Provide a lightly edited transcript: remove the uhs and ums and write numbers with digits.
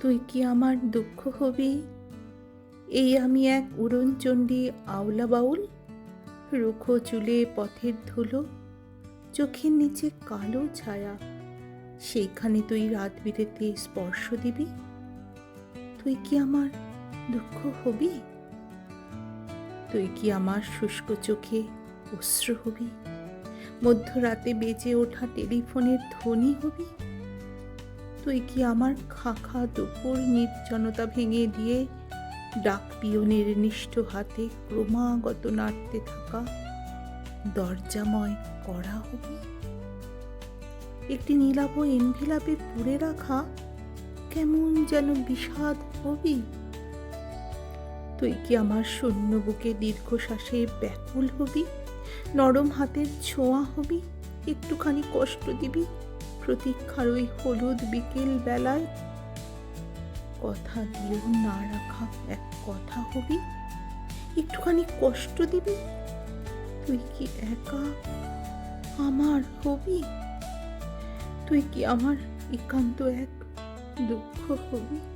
তুই কি আমার দুঃখ হবি? এই আমি এক উড়নচণ্ডী আওলা বাউল, রুখো চুলে পথের ধুলো, চোখের নিচে কালো ছায়া, সেইখানে তুই রাত বিরেতে স্পর্শ দিবি। তুই কি আমার দুঃখ হবি? তুই কি আমার শুষ্ক চোখে অশ্রু হবি? মধ্যরাতে বেজে ওঠা টেলিফোনের ধ্বনি হবি? তুই কি আমার খাখা দুপুর নির্জনতা ভেঙে দিয়ে ডাক পিয়নের নিষ্ঠ হাতে ক্রমাগত নাড়তে থাকা দরজাময় কড়া হবি? একটি নীলাভ এনভেলাপে পুড়ে রাখা কেমন যেন বিষাদ হবি? তুই কি আমার শূন্য বুকে দীর্ঘশ্বাসে ব্যাকুল হবি? নরম হাতের ছোঁয়া হবি? একটুখানি কষ্ট দিবি প্রতীক্ষার ওই হলুদ বিকেল বেলায়? কথা দিয়েও না রাখা এক কথা হবি? একটুখানি কষ্ট দিবি? তুই কি একা আমার হবি? তুই কি আমার একান্ত এক দুঃখ হবি?